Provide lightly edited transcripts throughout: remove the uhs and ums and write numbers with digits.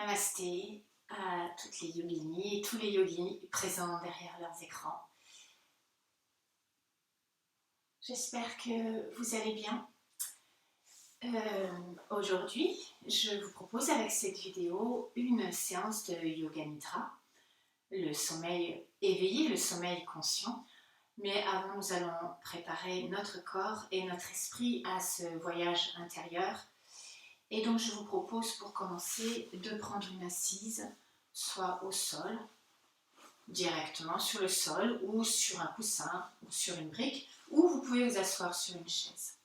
Namasté à toutes les yoginis et tous les yogis présents derrière leurs écrans. J'espère que vous allez bien. Aujourd'hui, je vous propose avec cette vidéo une séance de Yoga Nidra, le sommeil éveillé, le sommeil conscient. Mais avant, nous allons préparer notre corps et notre esprit à ce voyage intérieur. Et donc, je vous propose pour commencer de prendre une assise, soit au sol, directement sur le sol, ou sur un coussin, ou sur une brique, ou vous pouvez vous asseoir sur une chaise.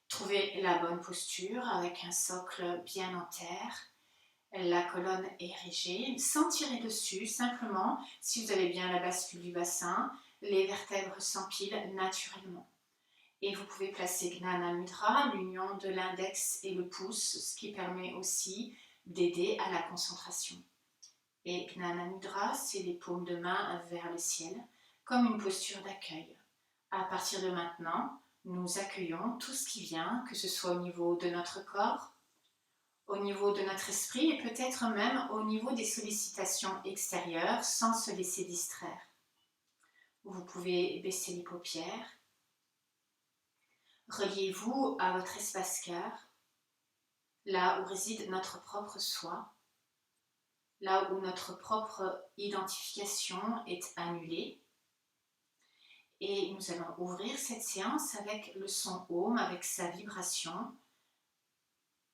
Trouvez la bonne posture avec un socle bien en terre, la colonne érigée, sans tirer dessus, simplement, si vous avez bien la bascule du bassin, les vertèbres s'empilent naturellement. Et vous pouvez placer Gnana Mudra, l'union de l'index et le pouce, ce qui permet aussi d'aider à la concentration. Et Gnana Mudra, c'est les paumes de main vers le ciel, comme une posture d'accueil. À partir de maintenant, nous accueillons tout ce qui vient, que ce soit au niveau de notre corps, au niveau de notre esprit et peut-être même au niveau des sollicitations extérieures sans se laisser distraire. Vous pouvez baisser les paupières. Reliez-vous à votre espace cœur, là où réside notre propre soi, là où notre propre identification est annulée. Et nous allons ouvrir cette séance avec le son Om, avec sa vibration,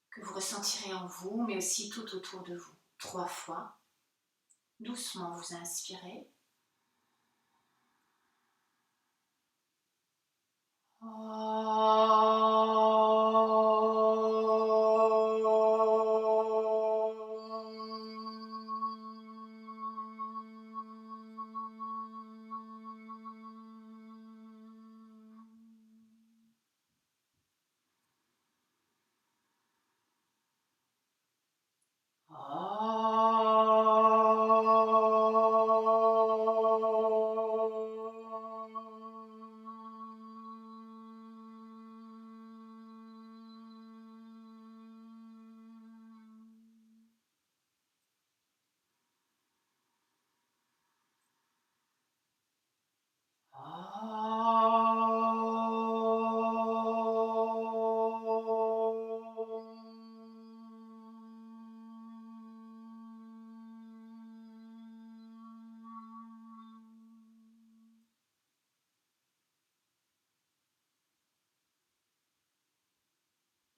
que vous ressentirez en vous, mais aussi tout autour de vous. 3 fois. Doucement, vous inspirez.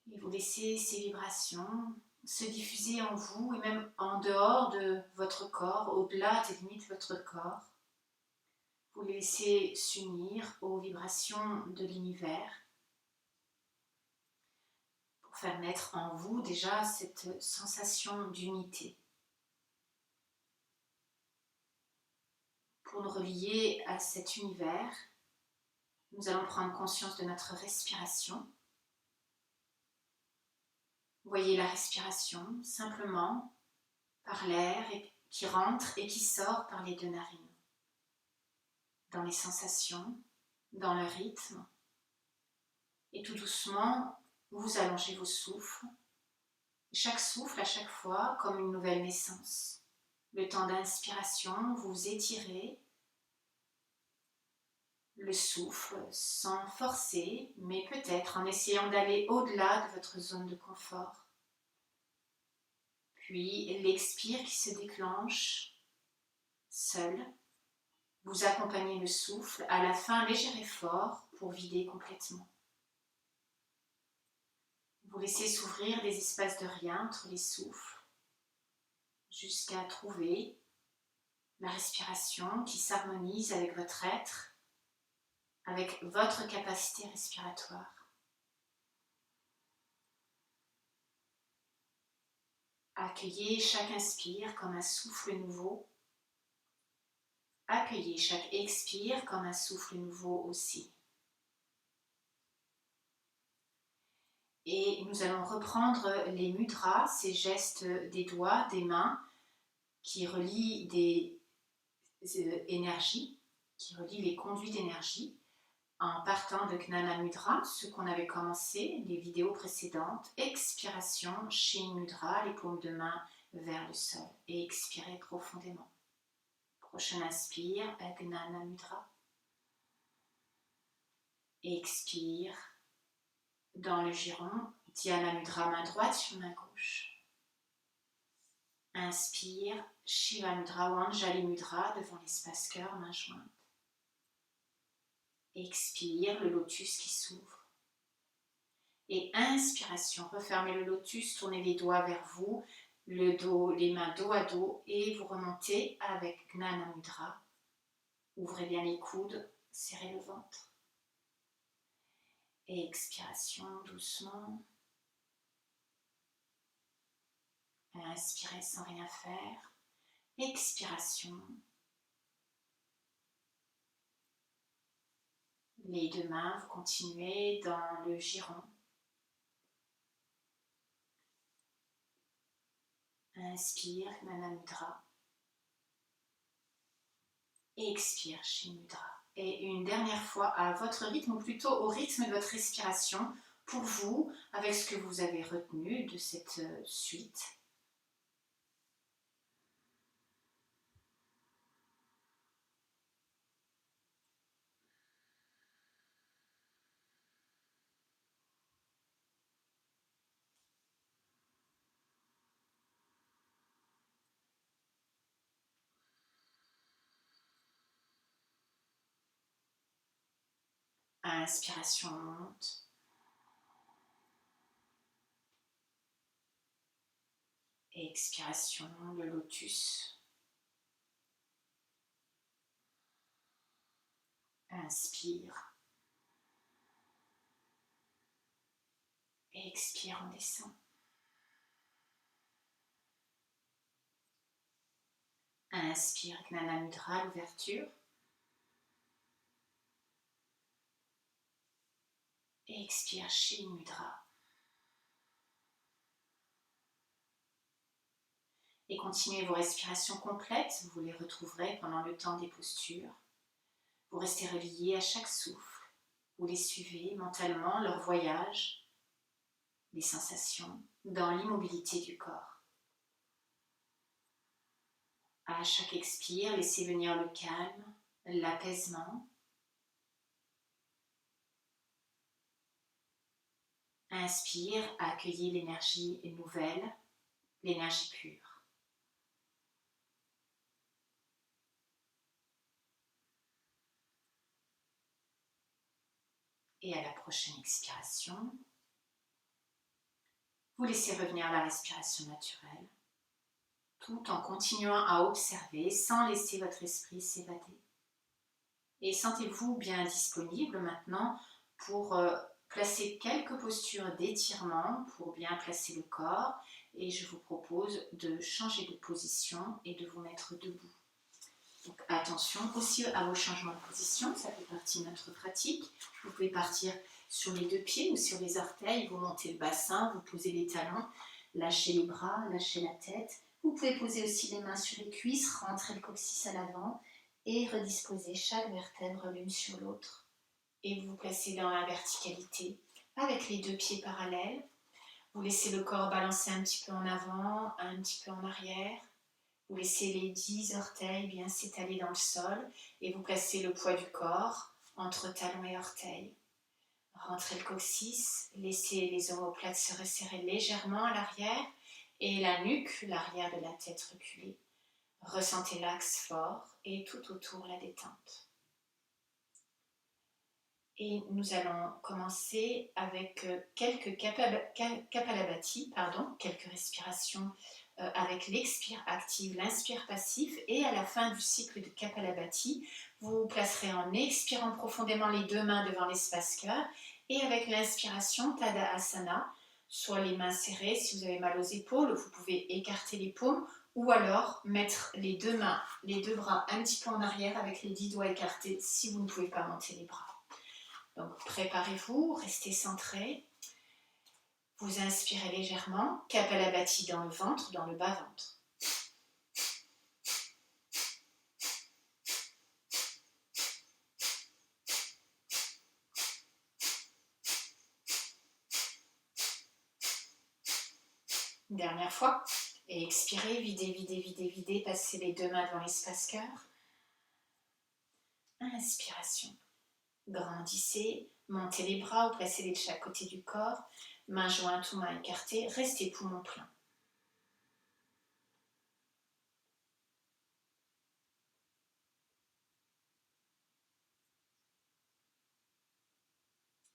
Et vous laissez ces vibrations se diffuser en vous et même en dehors de votre corps, au-delà des limites de votre corps. Vous les laissez s'unir aux vibrations de l'univers pour faire naître en vous déjà cette sensation d'unité. Pour nous relier à cet univers, nous allons prendre conscience de notre respiration. Voyez la respiration simplement par l'air qui rentre et qui sort par les 2 narines. Dans les sensations, dans le rythme. Et tout doucement, vous allongez vos souffles. Chaque souffle à chaque fois comme une nouvelle naissance. Le temps d'inspiration, vous étirez le souffle sans forcer, mais peut-être en essayant d'aller au-delà de votre zone de confort. Puis l'expire qui se déclenche seul. Vous accompagnez le souffle, à la fin léger effort pour vider complètement. Vous laissez s'ouvrir des espaces de rien entre les souffles, jusqu'à trouver la respiration qui s'harmonise avec votre être, avec votre capacité respiratoire. Accueillez chaque inspire comme un souffle nouveau. Accueillez chaque expire comme un souffle nouveau aussi. Et nous allons reprendre les mudras, ces gestes des doigts, des mains, qui relient des énergies, qui relient les conduits d'énergie, en partant de Gnana Mudra, ce qu'on avait commencé, les vidéos précédentes, expiration, Shin Mudra, les paumes de main vers le sol et expirez profondément. Prochain inspire, Gnana Mudra. Expire dans le giron, Dhyana Mudra, main droite sur main gauche. Inspire, Shiva Mudra ou Anjali Mudra devant l'espace cœur, main jointe. Expire, le lotus qui s'ouvre. Et inspiration, refermez le lotus, tournez les doigts vers vous, le dos, les mains dos à dos et vous remontez avec Gnana Mudra. Ouvrez bien les coudes, serrez le ventre. Et expiration doucement. Inspirez sans rien faire. Expiration. Les deux mains, vous continuez dans le giron. Inspire, Gnana Mudra. Expire, Shi Mudra. Et une dernière fois à votre rythme, ou plutôt au rythme de votre respiration, pour vous, avec ce que vous avez retenu de cette suite. Inspiration monte. Expiration, le lotus. Inspire. Expire, on descend. Inspire, Gnana Mudra, l'ouverture. Expire, Shi Mudra. Et continuez vos respirations complètes, vous les retrouverez pendant le temps des postures. Vous restez reliés à chaque souffle. Vous les suivez mentalement, leur voyage, les sensations, dans l'immobilité du corps. À chaque expire, laissez venir le calme, l'apaisement. Inspire, accueillez l'énergie nouvelle, l'énergie pure. Et à la prochaine expiration, vous laissez revenir la respiration naturelle, tout en continuant à observer sans laisser votre esprit s'évader. Et sentez-vous bien disponible maintenant pour placer quelques postures d'étirement pour bien placer le corps. Et je vous propose de changer de position et de vous mettre debout. Donc attention aussi à vos changements de position, ça fait partie de notre pratique. Vous pouvez partir sur les deux pieds ou sur les orteils, vous montez le bassin, vous posez les talons, lâchez les bras, lâchez la tête. Vous pouvez poser aussi les mains sur les cuisses, rentrer le coccyx à l'avant et redisposer chaque vertèbre l'une sur l'autre. Et vous vous placez dans la verticalité avec les deux pieds parallèles. Vous laissez le corps balancer un petit peu en avant, un petit peu en arrière. Vous laissez les 10 orteils bien s'étaler dans le sol et vous placez le poids du corps entre talons et orteils. Rentrez le coccyx, laissez les omoplates se resserrer légèrement à l'arrière et la nuque, l'arrière de la tête reculée. Ressentez l'axe fort et tout autour la détente. Et nous allons commencer avec quelques Kapalabhati, quelques respirations avec l'expire active, l'inspire passif. Et à la fin du cycle de Kapalabhati, vous vous placerez en expirant profondément les deux mains devant l'espace cœur. Et avec l'inspiration, Tadasana, soit les mains serrées. Si vous avez mal aux épaules, vous pouvez écarter les paumes ou alors mettre les deux mains, les deux bras un petit peu en arrière avec les 10 doigts écartés si vous ne pouvez pas monter les bras. Donc préparez-vous, restez centrés. Vous inspirez légèrement, Kapalabhati dans le ventre, dans le bas-ventre. Dernière fois, Et expirez, videz, videz, videz, videz, passez les deux mains dans l'espace cœur. Inspiration. Grandissez, montez les bras ou placez-les de chaque côté du corps, mains jointes ou mains écartées, restez poumon plein.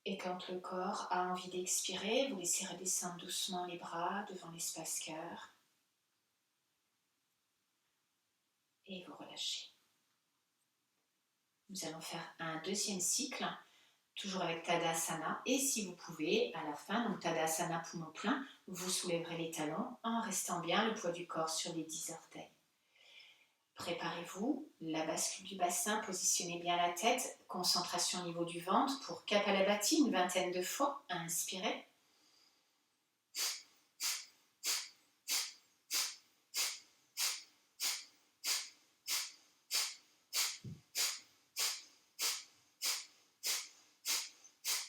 Et quand le corps a envie d'expirer, vous laissez redescendre doucement les bras devant l'espace cœur et vous relâchez. Nous allons faire un deuxième cycle, toujours avec Tadasana, et si vous pouvez, à la fin, donc Tadasana poumon plein, vous soulèverez les talons en restant bien le poids du corps sur les 10 orteils. Préparez-vous, la bascule du bassin, positionnez bien la tête, concentration au niveau du ventre pour Kapalabhati, une 20aine de fois, inspirez.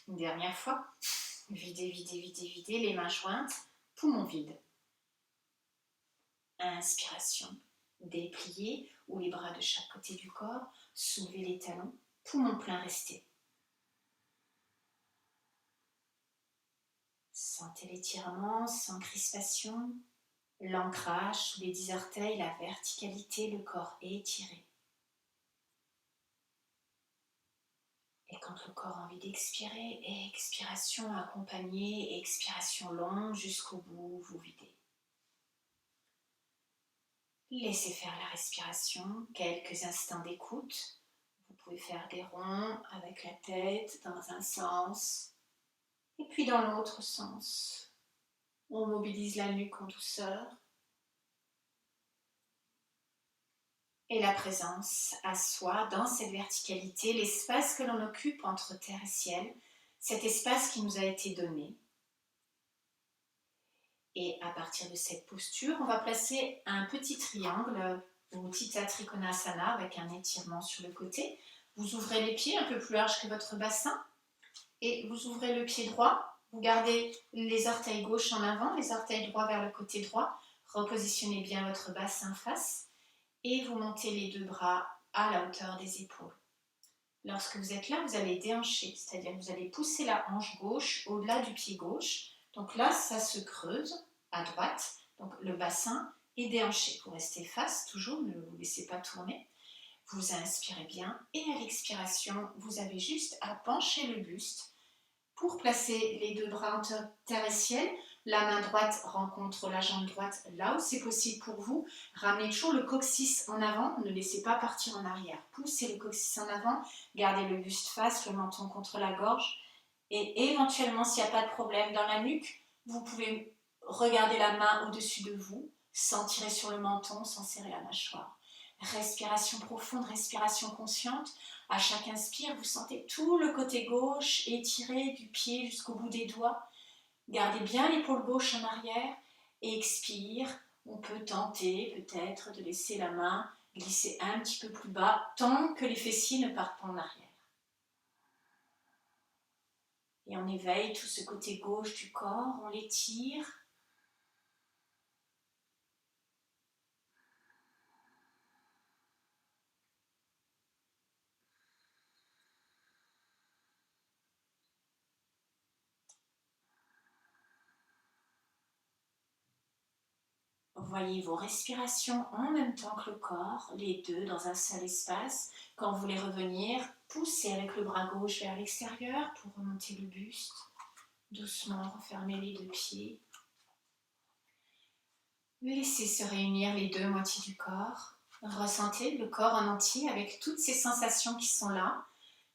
Une dernière fois, videz, videz, videz, videz, les mains jointes, poumon vide. Inspiration, dépliez ou les bras de chaque côté du corps, soulevez les talons, poumon plein, restez. Sentez l'étirement sans crispation, l'ancrage sous les 10 orteils, la verticalité, le corps étiré. Et quand le corps a envie d'expirer, expiration accompagnée, expiration longue jusqu'au bout, vous videz. Laissez faire la respiration, quelques instants d'écoute. Vous pouvez faire des ronds avec la tête dans un sens et puis dans l'autre sens. On mobilise la nuque en douceur. Et la présence à soi dans cette verticalité, l'espace que l'on occupe entre terre et ciel, cet espace qui nous a été donné. Et à partir de cette posture, on va placer un petit triangle ou Utthita Trikonasana avec un étirement sur le côté. Vous ouvrez les pieds un peu plus large que votre bassin et vous ouvrez le pied droit. Vous gardez les orteils gauche en avant, les orteils droits vers le côté droit. Repositionnez bien votre bassin face et vous montez les deux bras à la hauteur des épaules. Lorsque vous êtes là, vous allez déhancher, c'est-à-dire que vous allez pousser la hanche gauche au-delà du pied gauche. Donc là, ça se creuse à droite, donc le bassin est déhanché. Vous restez face, toujours, ne vous laissez pas tourner. Vous inspirez bien et à l'expiration, vous avez juste à pencher le buste pour placer les deux bras entre terre et ciel. La main droite rencontre la jambe droite là où c'est possible pour vous. Ramenez toujours le coccyx en avant, ne laissez pas partir en arrière. Poussez le coccyx en avant, gardez le buste face, le menton contre la gorge. Et éventuellement, s'il n'y a pas de problème dans la nuque, vous pouvez regarder la main au-dessus de vous, sans tirer sur le menton, sans serrer la mâchoire. Respiration profonde, respiration consciente. À chaque inspire, vous sentez tout le côté gauche étiré du pied jusqu'au bout des doigts. Gardez bien l'épaule gauche en arrière et expire. On peut tenter peut-être de laisser la main glisser un petit peu plus bas tant que les fessiers ne partent pas en arrière. Et on éveille tout ce côté gauche du corps, on l'étire. Voyez vos respirations en même temps que le corps, les deux dans un seul espace. Quand vous voulez revenir, poussez avec le bras gauche vers l'extérieur pour remonter le buste. Doucement, refermez les deux pieds. Laissez se réunir les deux moitiés du corps. Ressentez le corps en entier avec toutes ces sensations qui sont là.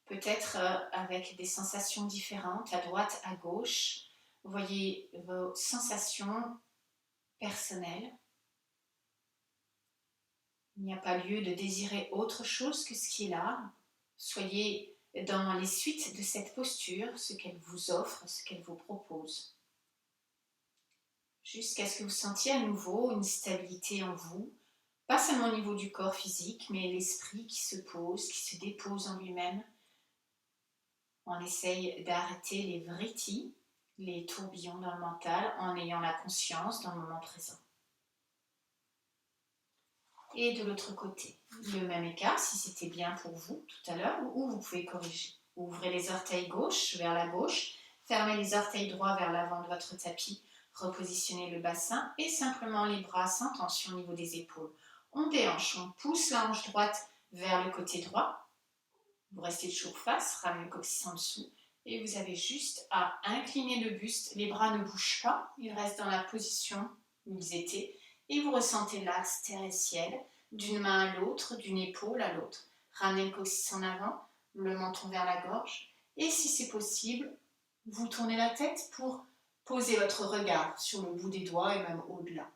Peut-être avec des sensations différentes, à droite, à gauche. Voyez vos sensations personnelles. Il n'y a pas lieu de désirer autre chose que ce qui est là. Soyez dans les suites de cette posture, ce qu'elle vous offre, ce qu'elle vous propose. Jusqu'à ce que vous sentiez à nouveau une stabilité en vous, pas seulement au niveau du corps physique, mais l'esprit qui se pose, qui se dépose en lui-même. On essaye d'arrêter les vrittis, les tourbillons dans le mental, en ayant la conscience dans le moment présent. et de l'autre côté. Le même écart si c'était bien pour vous tout à l'heure ou vous pouvez corriger. Ouvrez les orteils gauche vers la gauche, fermez les orteils droits vers l'avant de votre tapis, repositionnez le bassin et simplement les bras sans tension au niveau des épaules. On déhanche, on pousse la hanche droite vers le côté droit. Vous restez toujours face, ramenez le coccyx en dessous et vous avez juste à incliner le buste. Les bras ne bougent pas, ils restent dans la position où ils étaient et vous ressentez l'axe terre-ciel d'une main à l'autre, d'une épaule à l'autre. Ramenez le coccyx en avant, le menton vers la gorge et si c'est possible, vous tournez la tête pour poser votre regard sur le bout des doigts et même au-delà.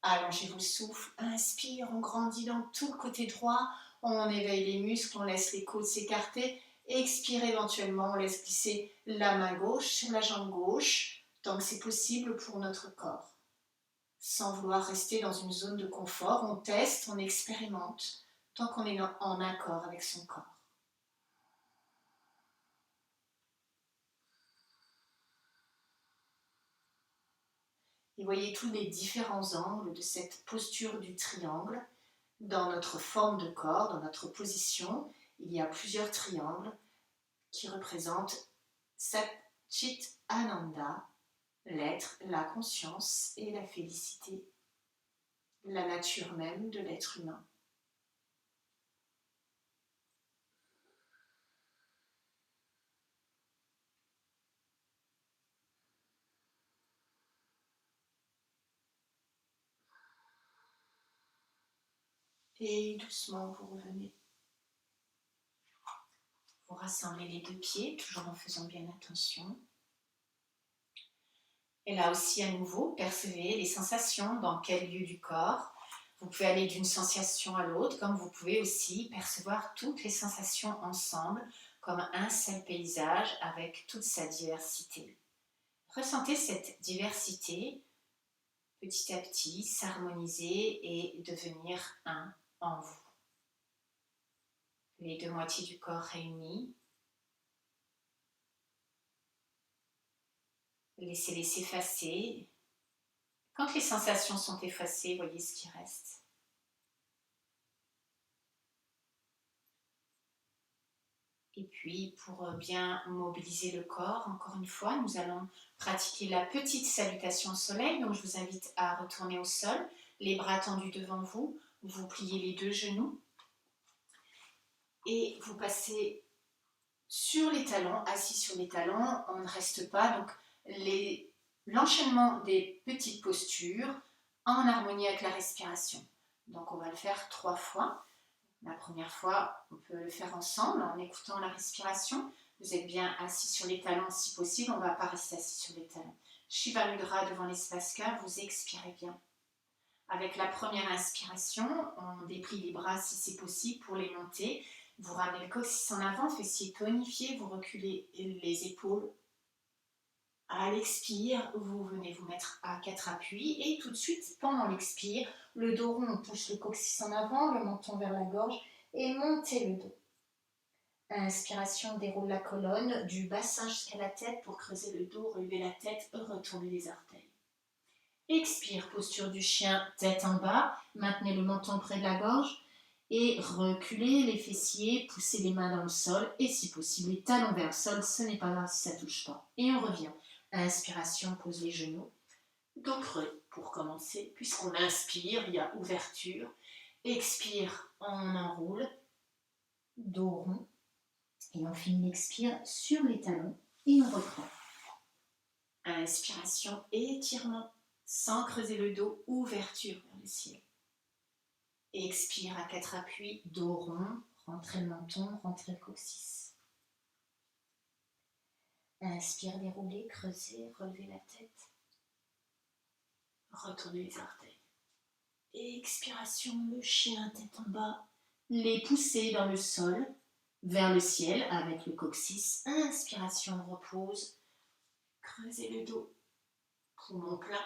Allongez vos souffles, inspire, on grandit dans tout le côté droit, on éveille les muscles, on laisse les côtes s'écarter. Expire éventuellement, on laisse glisser la main gauche sur la jambe gauche, tant que c'est possible pour notre corps. Sans vouloir rester dans une zone de confort, on teste, on expérimente, tant qu'on est en accord avec son corps. Et voyez tous les différents angles de cette posture du triangle. Dans notre forme de corps, dans notre position, il y a plusieurs triangles qui représentent Satchit Ananda, l'être, la conscience et la félicité, la nature même de l'être humain. Et doucement, vous revenez. Vous rassemblez les deux pieds, toujours en faisant bien attention. Et là aussi, à nouveau, percevez les sensations dans quel lieu du corps. Vous pouvez aller d'une sensation à l'autre, comme vous pouvez aussi percevoir toutes les sensations ensemble, comme un seul paysage avec toute sa diversité. Ressentez cette diversité petit à petit s'harmoniser et devenir un en vous. Les deux moitiés du corps réunies. Laissez-les s'effacer. Quand les sensations sont effacées, voyez ce qui reste. Et puis, pour bien mobiliser le corps, encore une fois, nous allons pratiquer la petite salutation au soleil. Donc, je vous invite à retourner au sol, les bras tendus devant vous. Vous pliez les deux genoux et vous passez sur les talons, assis sur les talons. On ne reste pas. Donc, l'enchaînement des petites postures en harmonie avec la respiration. Donc, on va le faire 3 fois. La première fois, on peut le faire ensemble en écoutant la respiration. Vous êtes bien assis sur les talons si possible. On ne va pas rester assis sur les talons. Shiva Mudra devant l'espace cœur, vous expirez bien. Avec la première inspiration, on déplie les bras si c'est possible pour les monter. Vous ramenez le coccyx en avant, fessiers tonifiés, vous reculez les épaules. À l'expire, vous venez vous mettre à 4 appuis et tout de suite, pendant l'expire, le dos rond, on pousse le coccyx en avant, le menton vers la gorge et montez le dos. Inspiration, déroule la colonne du bassin jusqu'à la tête pour creuser le dos, relever la tête, retourner les orteils. Expire, posture du chien, tête en bas, maintenez le menton près de la gorge et reculez les fessiers, poussez les mains dans le sol et si possible les talons vers le sol, ce n'est pas grave si ça ne touche pas. Et on revient. Inspiration, pose les genoux. Dos creux pour commencer. Puisqu'on inspire, il y a ouverture. Expire, on enroule. Dos rond. Et on finit l'expire sur les talons et on reprend. Inspiration, étirement. Sans creuser le dos, ouverture vers le ciel. Expire à 4 appuis, dos rond. Rentrez le menton, rentrez le coccyx. Inspire, déroulez, creusez, relevez la tête. Retournez les orteils. Expiration, le chien, tête en bas. Les pousser dans le sol, vers le ciel avec le coccyx. Inspiration, repose. Creusez le dos. Poumon plein.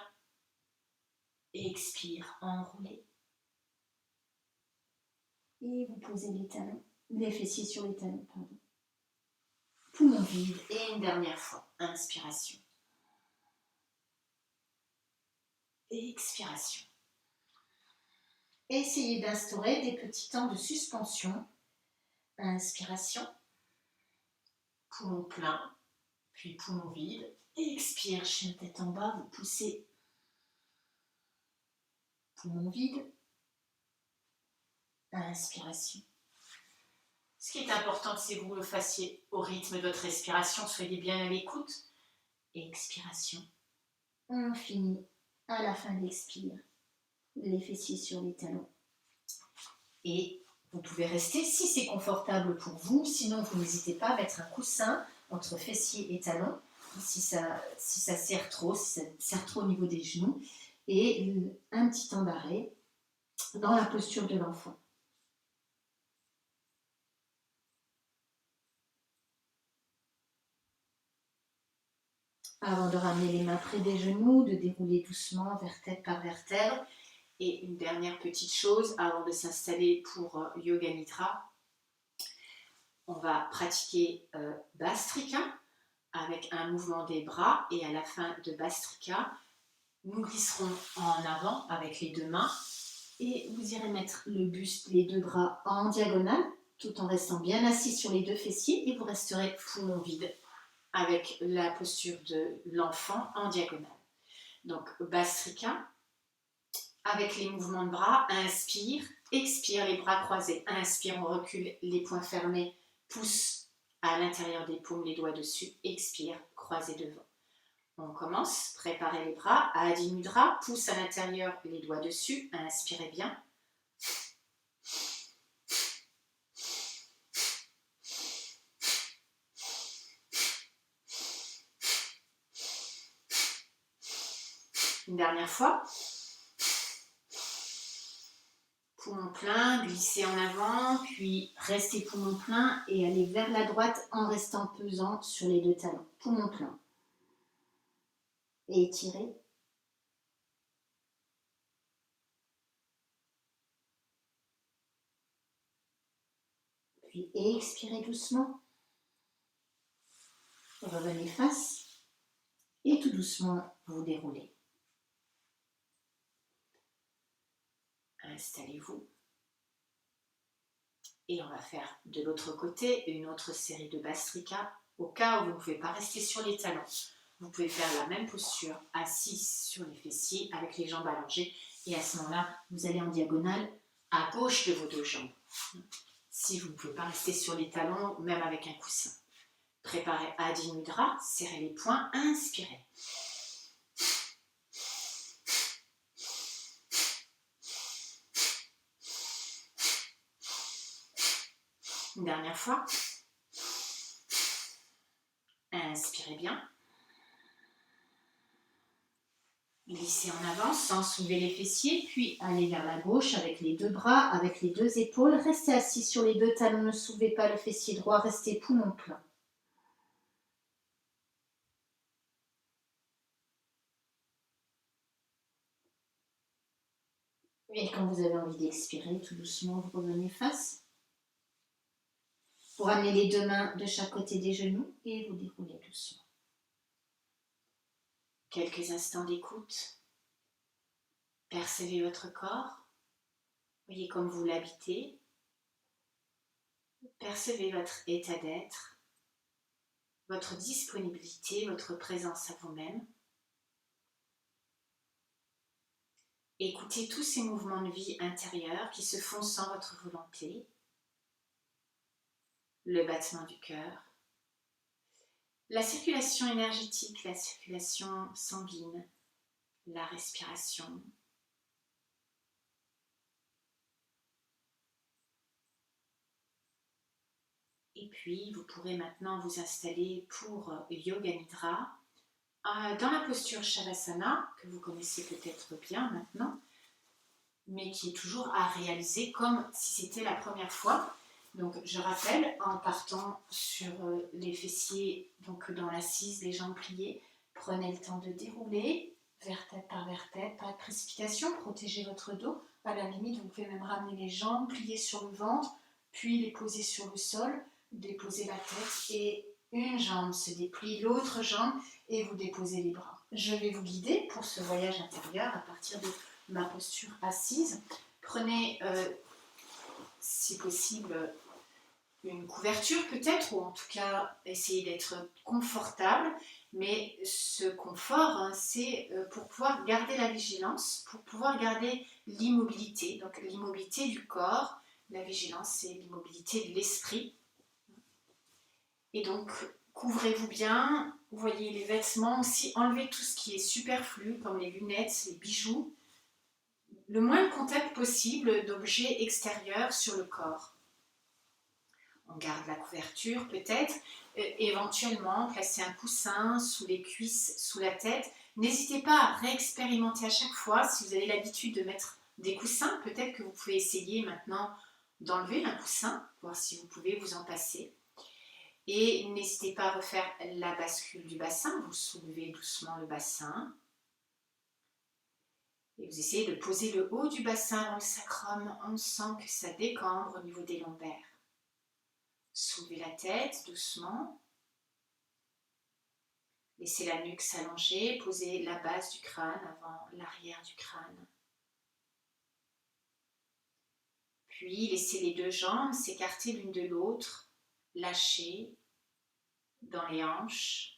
Expire, enroulez. Et vous posez les talons, les fessiers sur les talons, pardon. Poumon vide et une dernière fois. Inspiration. Et expiration. essayez d'instaurer des petits temps de suspension. Inspiration, poumon plein, puis poumon vide. Expire, chien tête en bas, vous poussez. Poumon vide. Inspiration. Ce qui est important, c'est que vous le fassiez au rythme de votre respiration. Soyez bien à l'écoute. Expiration. On finit à la fin de l'expire. Les fessiers sur les talons. Et vous pouvez rester si c'est confortable pour vous. Sinon, vous n'hésitez pas à mettre un coussin entre fessiers et talons. Si ça serre trop, si ça serre trop au niveau des genoux. Et un petit temps d'arrêt dans la posture de l'enfant. Avant de ramener les mains près des genoux, de dérouler doucement vertèbre par vertèbre. Et une dernière petite chose avant de s'installer pour Yoga Nidra, on va pratiquer Bhastrika avec un mouvement des bras et à la fin de Bhastrika, nous glisserons en avant avec les deux mains et vous irez mettre le buste, les deux bras en diagonale tout en restant bien assis sur les deux fessiers et vous resterez poumon vide avec la posture de l'enfant en diagonale. Donc Bhastrika, avec les mouvements de bras, inspire, expire, les bras croisés, inspire, on recule, les poings fermés, pouce à l'intérieur des paumes, les doigts dessus, expire, croisé devant. On commence, préparez les bras, Adi Mudra, pouce à l'intérieur, les doigts dessus, inspirez bien. Une dernière fois. Poumon plein, glissez en avant, puis restez poumon plein et allez vers la droite en restant pesant sur les deux talons. Poumon plein. Et étirez. Puis expirez doucement. Revenez face. Et tout doucement, vous déroulez. Installez-vous. Et on va faire de l'autre côté une autre série de Bhastrika. Au cas où vous ne pouvez pas rester sur les talons, vous pouvez faire la même posture, assis sur les fessiers avec les jambes allongées. Et à ce moment-là, vous allez en diagonale à gauche de vos deux jambes. Si vous ne pouvez pas rester sur les talons, même avec un coussin. Préparez Adi Mudra, serrez les poings, inspirez. Une dernière fois. Inspirez bien. Glissez en avant sans soulever les fessiers, puis allez vers la gauche avec les deux bras, avec les deux épaules. Restez assis sur les deux talons, ne soulevez pas le fessier droit, restez poumon plein. Et quand vous avez envie d'expirer, tout doucement, vous revenez face. Vous ramenez les deux mains de chaque côté des genoux et vous déroulez doucement. Quelques instants d'écoute. Percevez votre corps. Voyez comme vous l'habitez. Percevez votre état d'être, votre disponibilité, votre présence à vous-même. Écoutez tous ces mouvements de vie intérieurs qui se font sans votre volonté. Le battement du cœur, la circulation énergétique, la circulation sanguine, la respiration. Et puis, vous pourrez maintenant vous installer pour Yoga Nidra dans la posture Shavasana, que vous connaissez peut-être bien maintenant, mais qui est toujours à réaliser comme si c'était la première fois. Donc, je rappelle, en partant sur les fessiers, donc dans l'assise, les jambes pliées, prenez le temps de dérouler, vertèbre par vertèbre, pas de précipitation, protégez votre dos. À la limite, vous pouvez même ramener les jambes, plier sur le ventre, puis les poser sur le sol, déposer la tête et une jambe se déplie, l'autre jambe et vous déposez les bras. Je vais vous guider pour ce voyage intérieur à partir de ma posture assise. Prenez, si possible, une couverture peut-être, ou en tout cas essayez d'être confortable, mais ce confort, c'est pour pouvoir garder la vigilance, pour pouvoir garder l'immobilité, donc l'immobilité du corps, la vigilance c'est l'immobilité de l'esprit. Et donc couvrez-vous bien, vous voyez les vêtements aussi, enlevez tout ce qui est superflu comme les lunettes, les bijoux, le moins de contact possible d'objets extérieurs sur le corps. On garde la couverture peut-être, éventuellement placer un coussin sous les cuisses, sous la tête. N'hésitez pas à réexpérimenter à chaque fois. Si vous avez l'habitude de mettre des coussins, peut-être que vous pouvez essayer maintenant d'enlever un coussin, voir si vous pouvez vous en passer. Et n'hésitez pas à refaire la bascule du bassin. Vous soulevez doucement le bassin. Et vous essayez de poser le haut du bassin dans le sacrum. On sent que ça décambre au niveau des lombaires. Soulevez la tête doucement. Laissez la nuque s'allonger. Posez la base du crâne avant l'arrière du crâne. Puis laissez les deux jambes s'écarter l'une de l'autre. Lâchez dans les hanches.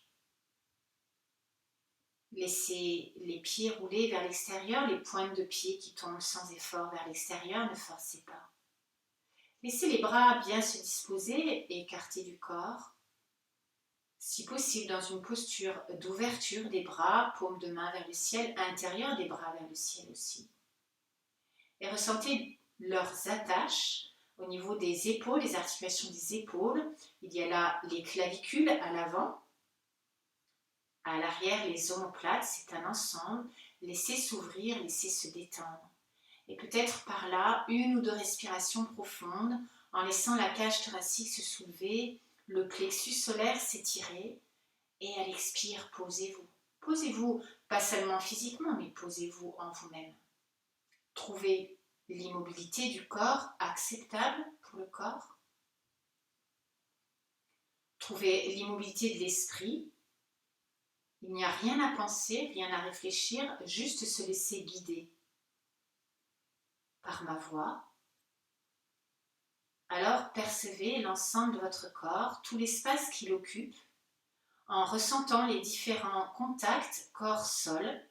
Laissez les pieds rouler vers l'extérieur, les pointes de pied qui tombent sans effort vers l'extérieur, ne forcez pas. Laissez les bras bien se disposer et écartés du corps. Si possible, dans une posture d'ouverture des bras, paume de main vers le ciel, intérieur des bras vers le ciel aussi. Et ressentez leurs attaches au niveau des épaules, les articulations des épaules. Il y a là les clavicules à l'avant. À l'arrière, les omoplates, c'est un ensemble. Laissez s'ouvrir, laissez se détendre. Et peut-être par là, une ou deux respirations profondes en laissant la cage thoracique se soulever, le plexus solaire s'étirer. Et à l'expire, posez-vous. Posez-vous, pas seulement physiquement, mais posez-vous en vous-même. Trouvez l'immobilité du corps acceptable pour le corps. Trouvez l'immobilité de l'esprit. Il n'y a rien à penser, rien à réfléchir, juste se laisser guider par ma voix. Alors percevez l'ensemble de votre corps, tout l'espace qu'il occupe, en ressentant les différents contacts corps-sol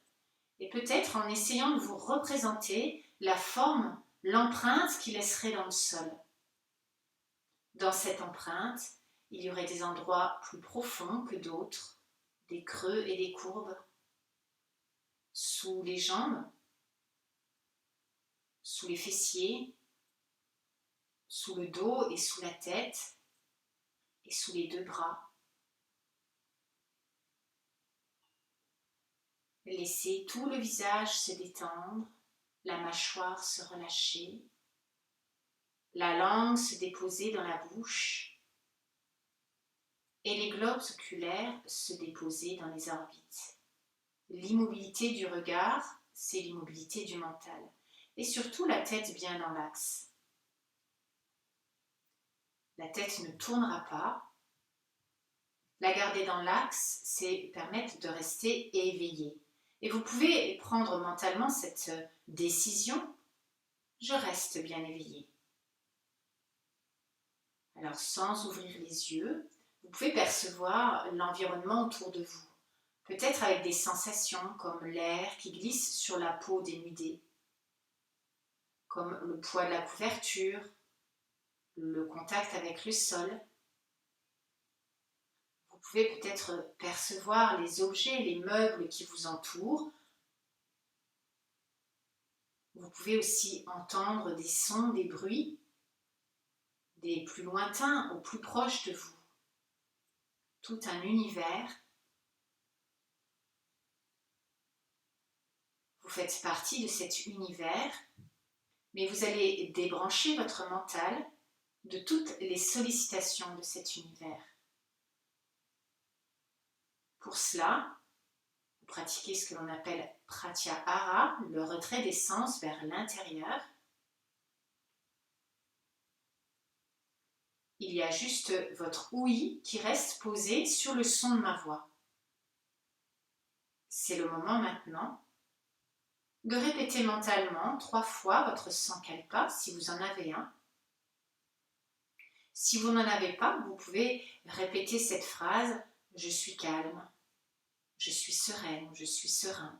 et peut-être en essayant de vous représenter la forme, l'empreinte qu'il laisserait dans le sol. Dans cette empreinte, il y aurait des endroits plus profonds que d'autres, des creux et des courbes, sous les jambes, sous les fessiers, sous le dos et sous la tête, et sous les deux bras. Laissez tout le visage se détendre, la mâchoire se relâcher, la langue se déposer dans la bouche et les globes oculaires se déposer dans les orbites. L'immobilité du regard, c'est l'immobilité du mental. Et surtout la tête bien dans l'axe. La tête ne tournera pas. La garder dans l'axe, c'est permettre de rester éveillé. Et vous pouvez prendre mentalement cette décision. Je reste bien éveillé. Alors sans ouvrir les yeux, vous pouvez percevoir l'environnement autour de vous. Peut-être avec des sensations comme l'air qui glisse sur la peau dénudée, comme le poids de la couverture, le contact avec le sol. Vous pouvez peut-être percevoir les objets, les meubles qui vous entourent. Vous pouvez aussi entendre des sons, des bruits, des plus lointains aux plus proches de vous. Tout un univers. Vous faites partie de cet univers, mais vous allez débrancher votre mental de toutes les sollicitations de cet univers. Pour cela, vous pratiquez ce que l'on appelle pratyahara, le retrait des sens vers l'intérieur. Il y a juste votre ouïe qui reste posée sur le son de ma voix. C'est le moment maintenant de répéter mentalement 3 fois votre Sankalpa si vous en avez un. Si vous n'en avez pas, vous pouvez répéter cette phrase « Je suis calme, je suis sereine, je suis serein ».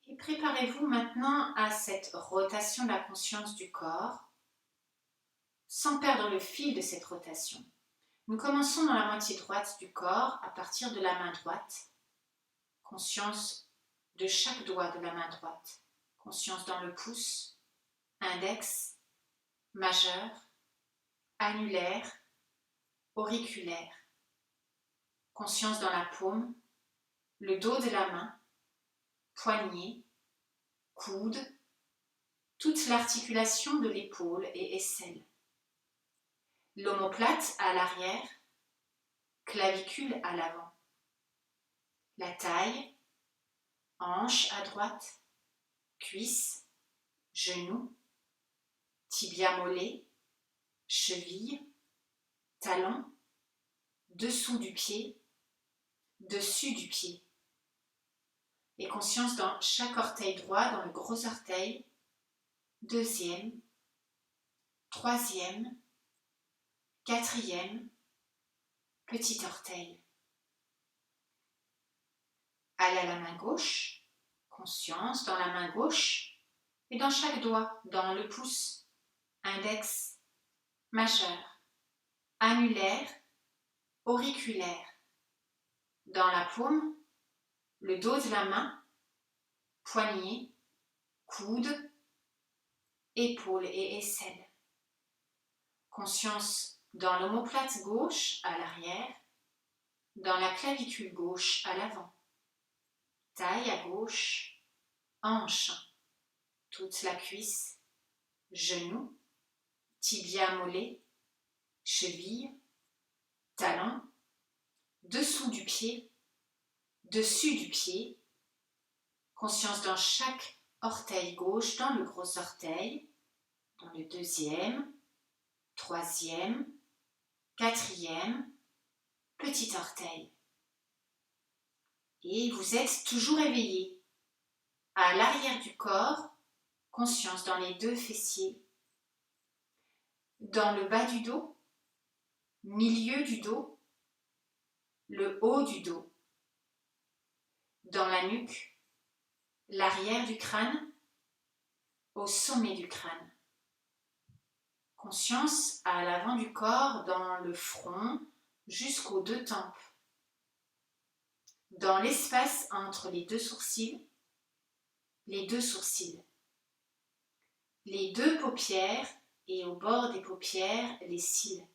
Et préparez-vous maintenant à cette rotation de la conscience du corps, sans perdre le fil de cette rotation. Nous commençons dans la moitié droite du corps à partir de la main droite. Conscience de chaque doigt de la main droite. Conscience dans le pouce, index, majeur, annulaire, auriculaire. Conscience dans la paume, le dos de la main, poignet, coude, toute l'articulation de l'épaule et aisselle. L'omoplate à l'arrière, clavicule à l'avant. La taille, hanche à droite, cuisse, genou, tibia mollet, cheville, talon, dessous du pied, dessus du pied. Et conscience dans chaque orteil droit, dans le gros orteil, deuxième, troisième, quatrième, petit orteil. Allez à la main gauche, conscience dans la main gauche et dans chaque doigt, dans le pouce, index, majeur, annulaire, auriculaire. Dans la paume, le dos de la main, poignet, coude, épaule et aisselle. Conscience dans l'omoplate gauche à l'arrière, dans la clavicule gauche à l'avant. Taille à gauche, hanche, toute la cuisse, genou, tibia mollet, cheville, talon, dessous du pied, dessus du pied, conscience dans chaque orteil gauche, dans le gros orteil, dans le deuxième, troisième, quatrième, petit orteil. Et vous êtes toujours éveillé. À l'arrière du corps, conscience dans les deux fessiers, dans le bas du dos, milieu du dos, le haut du dos, dans la nuque, l'arrière du crâne, au sommet du crâne. Conscience à l'avant du corps, dans le front, jusqu'aux 2 tempes. Dans l'espace entre les 2 sourcils, les 2 sourcils. Les 2 paupières et au bord des paupières, les cils.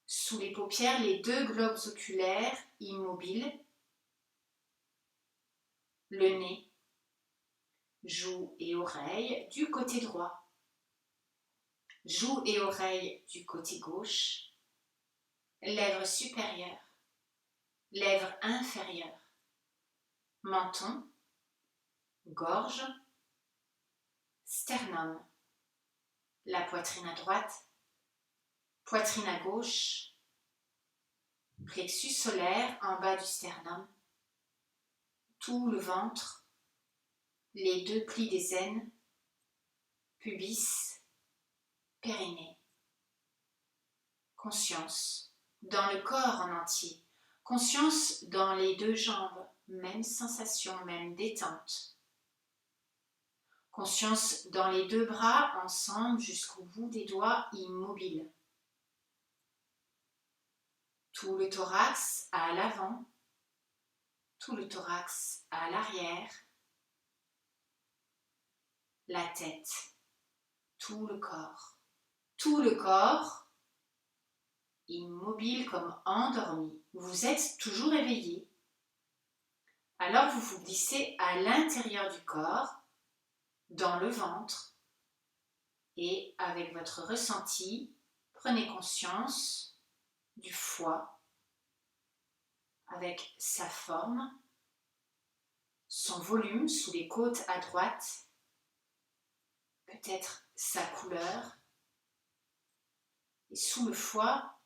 Sous les paupières, les 2 globes oculaires immobiles. Le nez, joues et oreilles du côté droit. Joues et oreilles du côté gauche. Lèvres supérieures. Lèvres inférieures. Menton, gorge, sternum. La poitrine à droite, poitrine à gauche, plexus solaire en bas du sternum, tout le ventre, les 2 plis des aines, pubis, périnée. Conscience dans le corps en entier, conscience dans les 2 jambes, même sensation, même détente. Conscience dans les 2 bras ensemble jusqu'au bout des doigts immobiles. Tout le thorax à l'avant, tout le thorax à l'arrière, la tête, tout le corps immobile comme endormi. Vous êtes toujours éveillé. Alors vous vous glissez à l'intérieur du corps, dans le ventre, et avec votre ressenti, prenez conscience du foie avec sa forme, son volume sous les côtes à droite, peut-être sa couleur, et sous le foie,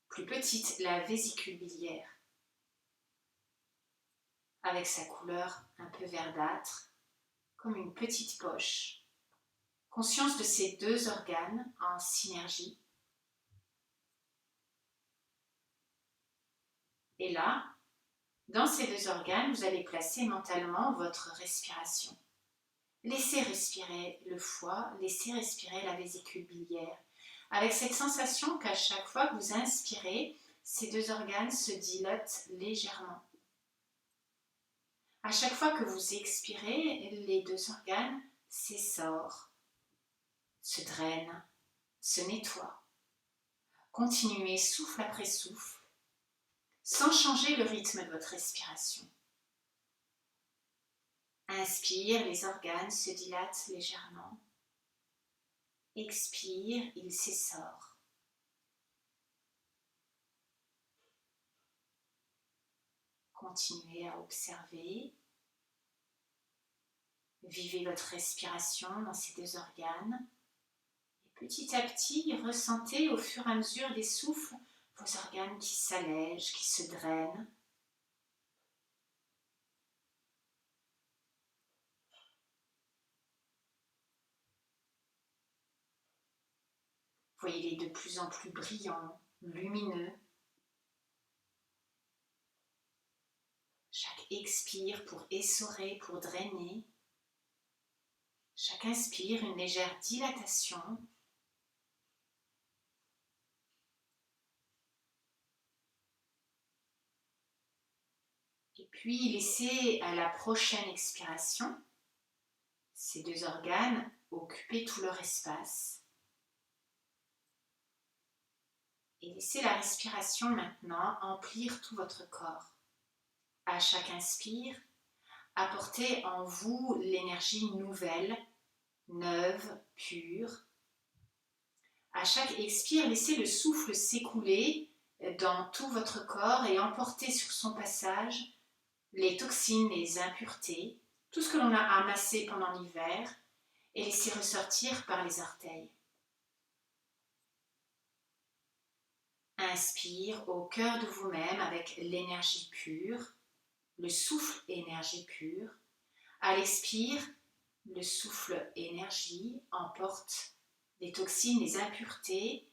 plus petite, la vésicule biliaire, avec sa couleur un peu verdâtre, comme une petite poche. Conscience de ces deux organes en synergie. Et là, dans ces deux organes, vous allez placer mentalement votre respiration. Laissez respirer le foie, laissez respirer la vésicule biliaire, avec cette sensation qu'à chaque fois que vous inspirez, ces deux organes se dilatent légèrement. À chaque fois que vous expirez, les deux organes s'essorent, se drainent, se nettoient. Continuez souffle après souffle, sans changer le rythme de votre respiration. Inspire, les organes se dilatent légèrement. Expire, ils s'essorent. Continuez à observer. Vivez votre respiration dans ces deux organes. Et petit à petit, ressentez au fur et à mesure des souffles vos organes qui s'allègent, qui se drainent. Voyez-les de plus en plus brillants, lumineux. Chaque expire pour essorer, pour drainer. Chaque inspire, une légère dilatation. Et puis, laissez à la prochaine expiration ces deux organes occuper tout leur espace. Et laissez la respiration maintenant emplir tout votre corps. À chaque inspire, apportez en vous l'énergie nouvelle, neuve, pure. À chaque expire, laissez le souffle s'écouler dans tout votre corps et emporter sur son passage les toxines, les impuretés, tout ce que l'on a amassé pendant l'hiver et laissez ressortir par les orteils. Inspire au cœur de vous-même avec l'énergie pure, le souffle énergie pure. À l'expire, le souffle énergie emporte les toxines, les impuretés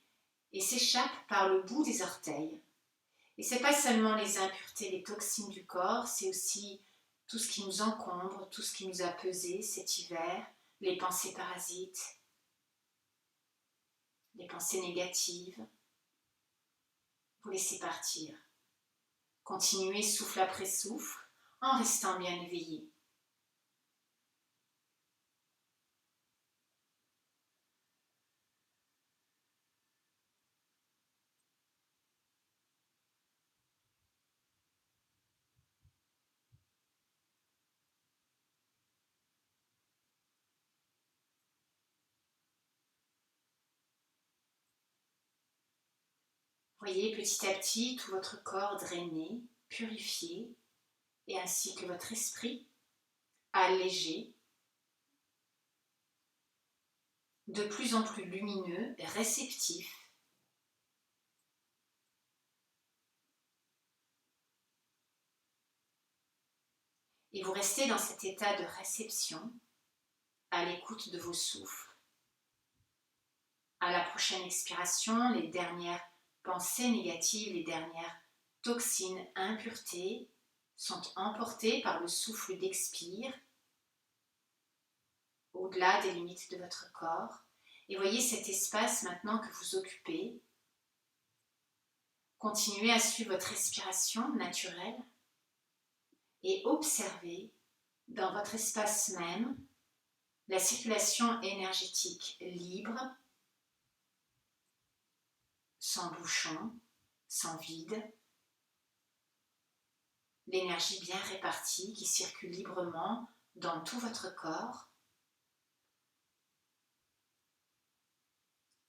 et s'échappe par le bout des orteils. Et ce n'est pas seulement les impuretés, les toxines du corps, c'est aussi tout ce qui nous encombre, tout ce qui nous a pesé cet hiver, les pensées parasites, les pensées négatives. Vous laissez partir. Continuez souffle après souffle en restant bien éveillé. Voyez petit à petit tout votre corps drainé, purifié, et ainsi que votre esprit allégé, de plus en plus lumineux, réceptif. Et vous restez dans cet état de réception, à l'écoute de vos souffles. À la prochaine expiration, les dernières pensées négatives, les dernières toxines, impuretés sont emportées par le souffle d'expire au-delà des limites de votre corps. Et voyez cet espace maintenant que vous occupez. Continuez à suivre votre respiration naturelle et observez dans votre espace même la circulation énergétique libre, sans bouchon, sans vide, l'énergie bien répartie qui circule librement dans tout votre corps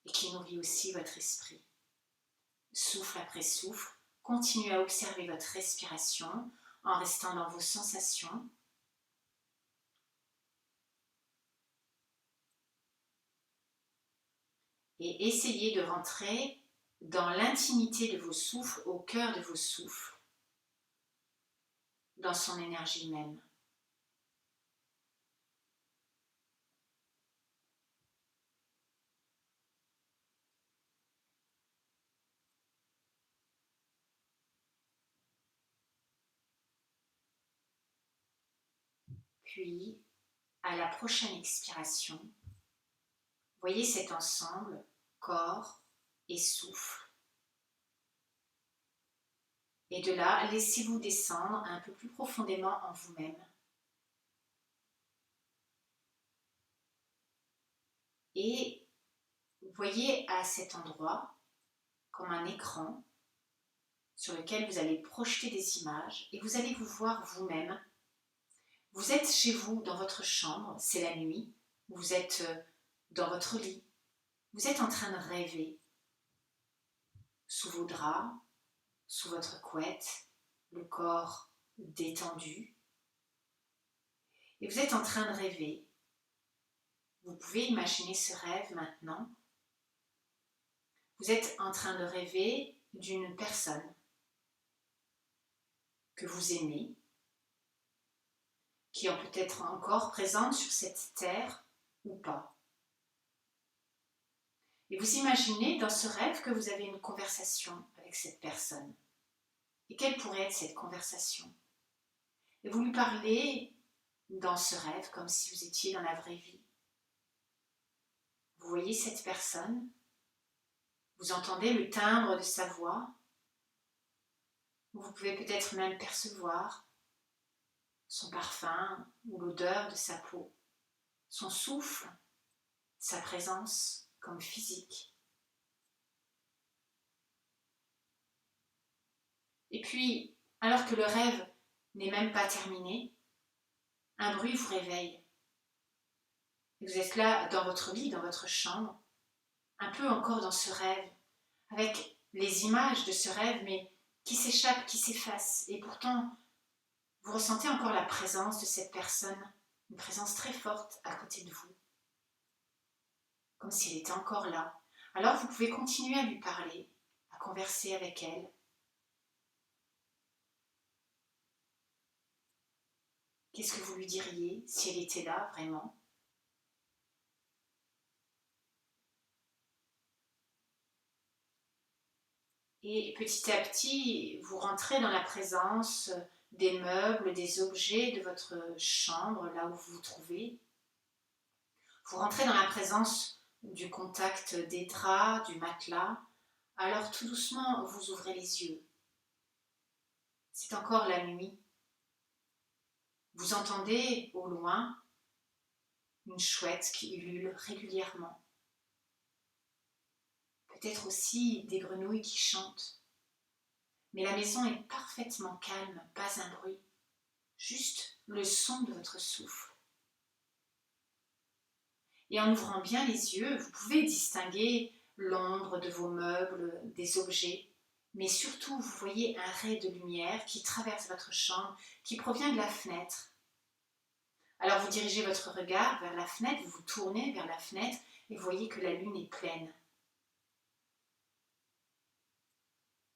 et qui nourrit aussi votre esprit. Souffle après souffle, continuez à observer votre respiration en restant dans vos sensations, et essayez de rentrer dans l'intimité de vos souffles, au cœur de vos souffles, dans son énergie même. Puis, à la prochaine expiration, voyez cet ensemble, corps et souffle. Et de là, laissez-vous descendre un peu plus profondément en vous-même. Et voyez à cet endroit comme un écran sur lequel vous allez projeter des images et vous allez vous voir vous-même. Vous êtes chez vous, dans votre chambre, c'est la nuit, vous êtes dans votre lit, vous êtes en train de rêver, sous vos draps, sous votre couette, le corps détendu, et vous êtes en train de rêver. Vous pouvez imaginer ce rêve maintenant. Vous êtes en train de rêver d'une personne que vous aimez, qui est peut-être encore présente sur cette terre ou pas. Et vous imaginez dans ce rêve que vous avez une conversation avec cette personne. Et quelle pourrait être cette conversation? Et vous lui parlez dans ce rêve comme si vous étiez dans la vraie vie. Vous voyez cette personne, vous entendez le timbre de sa voix, vous pouvez peut-être même percevoir son parfum ou l'odeur de sa peau, son souffle, sa présence comme physique. Et puis, alors que le rêve n'est même pas terminé, un bruit vous réveille. Vous êtes là dans votre lit, dans votre chambre, un peu encore dans ce rêve, avec les images de ce rêve, mais qui s'échappent, qui s'effacent. Et pourtant, vous ressentez encore la présence de cette personne, une présence très forte à côté de vous, comme si elle était encore là. Alors vous pouvez continuer à lui parler, à converser avec elle. Qu'est-ce que vous lui diriez si elle était là vraiment? Et petit à petit, vous rentrez dans la présence des meubles, des objets de votre chambre, là où vous vous trouvez. Vous rentrez dans la présence du contact des draps, du matelas. Alors tout doucement, vous ouvrez les yeux. C'est encore la nuit. Vous entendez au loin une chouette qui ulule régulièrement. Peut-être aussi des grenouilles qui chantent. Mais la maison est parfaitement calme, pas un bruit. Juste le son de votre souffle. Et en ouvrant bien les yeux, vous pouvez distinguer l'ombre de vos meubles, des objets, mais surtout vous voyez un ray de lumière qui traverse votre chambre, qui provient de la fenêtre. Alors vous dirigez votre regard vers la fenêtre, vous vous tournez vers la fenêtre et vous voyez que la lune est pleine.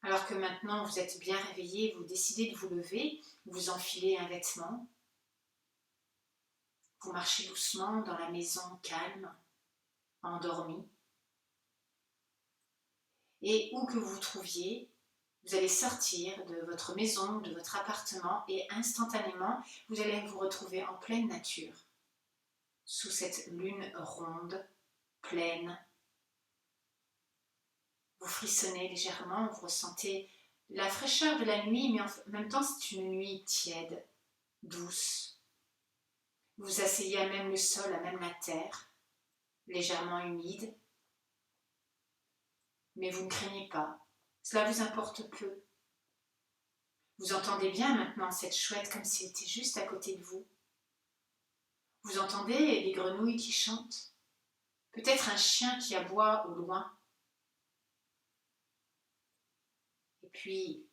Alors que maintenant vous êtes bien réveillé, vous décidez de vous lever, vous enfilez un vêtement, vous marchez doucement dans la maison calme, endormie. Et où que vous vous trouviez, vous allez sortir de votre maison, de votre appartement et instantanément, vous allez vous retrouver en pleine nature, sous cette lune ronde, pleine. Vous frissonnez légèrement, vous ressentez la fraîcheur de la nuit, mais en même temps c'est une nuit tiède, douce. Vous vous asseyez à même le sol, à même la terre, légèrement humide. Mais vous ne craignez pas, cela vous importe peu. Vous entendez bien maintenant cette chouette comme si elle était juste à côté de vous. Vous entendez les grenouilles qui chantent, peut-être un chien qui aboie au loin. Et puis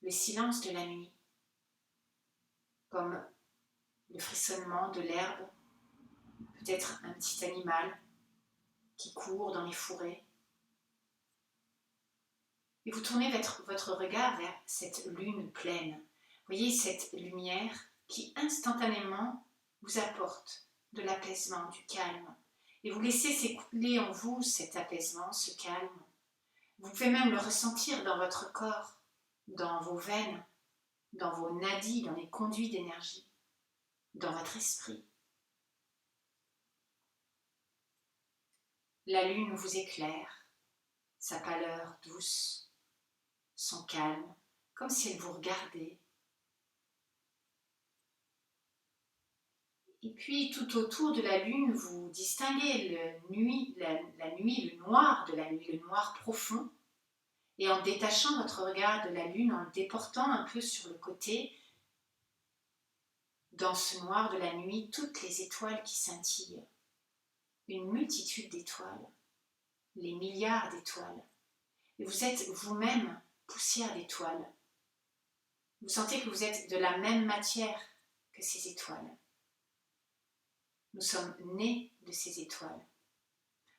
le silence de la nuit, comme le frissonnement de l'herbe, peut-être un petit animal qui court dans les fourrés. Et vous tournez votre regard vers cette lune pleine. Voyez cette lumière qui instantanément vous apporte de l'apaisement, du calme. Et vous laissez s'écouler en vous cet apaisement, ce calme. Vous pouvez même le ressentir dans votre corps, dans vos veines, dans vos nadis, dans les conduits d'énergie, dans votre esprit. La lune vous éclaire, sa pâleur douce, son calme, comme si elle vous regardait. Et puis tout autour de la lune, vous distinguez la nuit, le noir de la nuit, le noir profond. Et en détachant votre regard de la lune, en le déportant un peu sur le côté, dans ce noir de la nuit, toutes les étoiles qui scintillent. Une multitude d'étoiles, les milliards d'étoiles. Et vous êtes vous-même poussière d'étoiles. Vous sentez que vous êtes de la même matière que ces étoiles. Nous sommes nés de ces étoiles.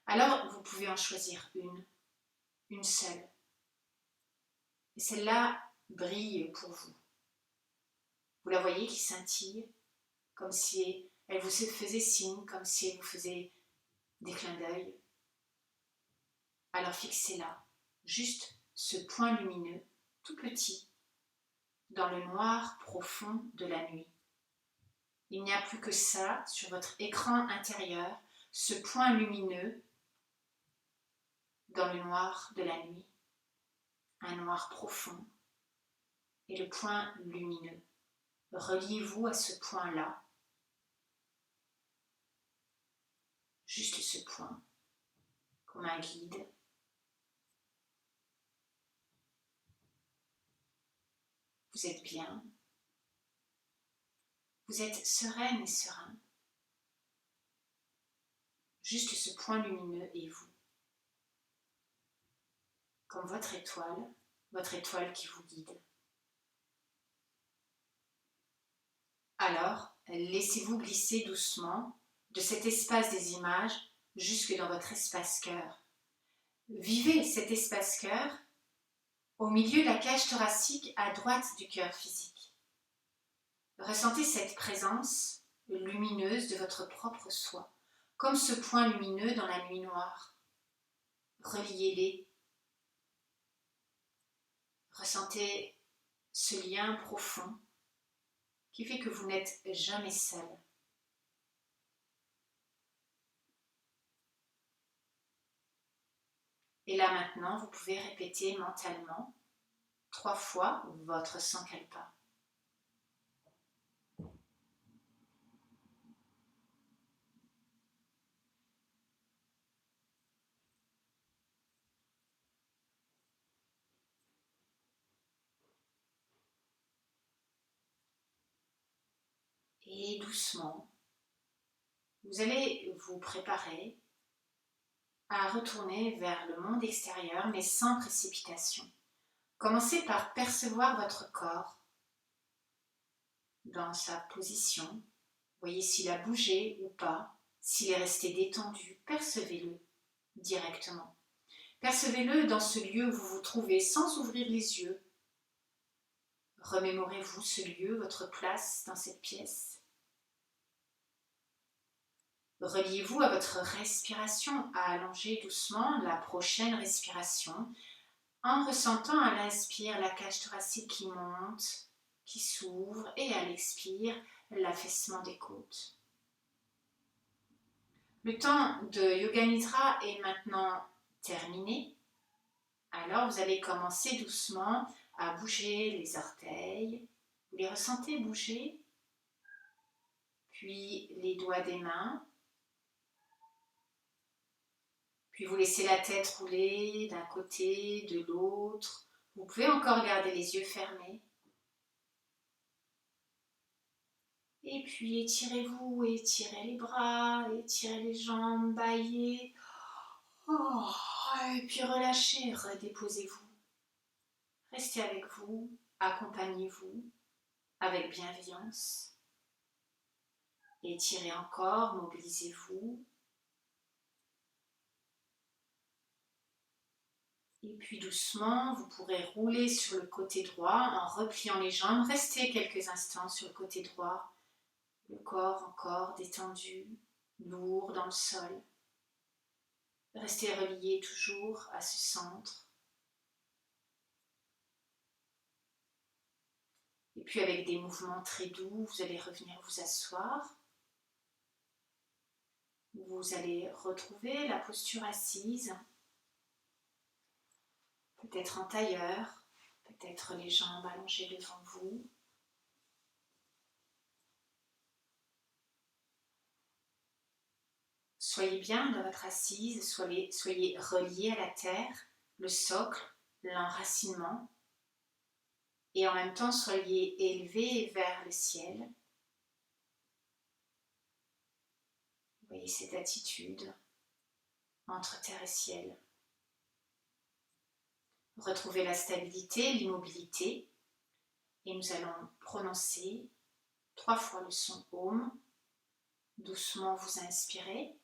Alors, vous pouvez en choisir une seule. Et celle-là brille pour vous. Vous la voyez qui scintille, comme si elle vous faisait signe, comme si elle vous faisait des clins d'œil. Alors fixez-la, juste ce point lumineux, tout petit, dans le noir profond de la nuit. Il n'y a plus que ça sur votre écran intérieur, ce point lumineux dans le noir de la nuit, un noir profond et le point lumineux. Reliez-vous à ce point-là, juste ce point, comme un guide. Vous êtes bien, vous êtes sereine et serein. Juste ce point lumineux et vous. Comme votre étoile qui vous guide. Alors, laissez-vous glisser doucement de cet espace des images jusque dans votre espace cœur. Vivez cet espace cœur au milieu de la cage thoracique à droite du cœur physique. Ressentez cette présence lumineuse de votre propre soi, comme ce point lumineux dans la nuit noire. Reliez-les. Ressentez ce lien profond qui fait que vous n'êtes jamais seul. Et là maintenant, vous pouvez répéter mentalement 3 fois votre Sankalpa. Et doucement, vous allez vous préparer à retourner vers le monde extérieur, mais sans précipitation. Commencez par percevoir votre corps dans sa position. Voyez s'il a bougé ou pas, s'il est resté détendu. Percevez-le directement. Percevez-le dans ce lieu où vous vous trouvez sans ouvrir les yeux. Remémorez-vous ce lieu, votre place dans cette pièce. Reliez-vous à votre respiration, à allonger doucement la prochaine respiration en ressentant à l'inspire la cage thoracique qui monte, qui s'ouvre et à l'expire l'affaissement des côtes. Le temps de Yoga Nidra est maintenant terminé. Alors vous allez commencer doucement à bouger les orteils. Vous les ressentez bouger, puis les doigts des mains. Puis vous laissez la tête rouler d'un côté, de l'autre. Vous pouvez encore garder les yeux fermés. Et puis étirez-vous, étirez les bras, étirez les jambes, baillez. Et puis relâchez, redéposez-vous. Restez avec vous, accompagnez-vous avec bienveillance. Étirez encore, mobilisez-vous. Et puis doucement, vous pourrez rouler sur le côté droit en repliant les jambes. Restez quelques instants sur le côté droit. Le corps encore détendu, lourd dans le sol. Restez relié toujours à ce centre. Et puis avec des mouvements très doux, vous allez revenir vous asseoir. Vous allez retrouver la posture assise. Peut-être en tailleur, peut-être les jambes allongées devant vous. Soyez bien dans votre assise, soyez reliés à la terre, le socle, l'enracinement. Et en même temps, soyez élevés vers le ciel. Vous voyez cette attitude entre terre et ciel. Retrouvez la stabilité, l'immobilité. Et nous allons prononcer 3 fois le son Om. Doucement, vous inspirez.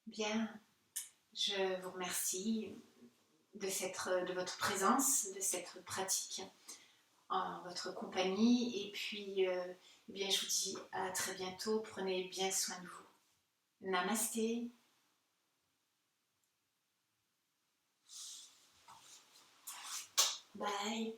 Bien, je vous remercie de votre présence, de cette pratique en votre compagnie. Et puis, eh bien, je vous dis à très bientôt. Prenez bien soin de vous. Namasté. Bye.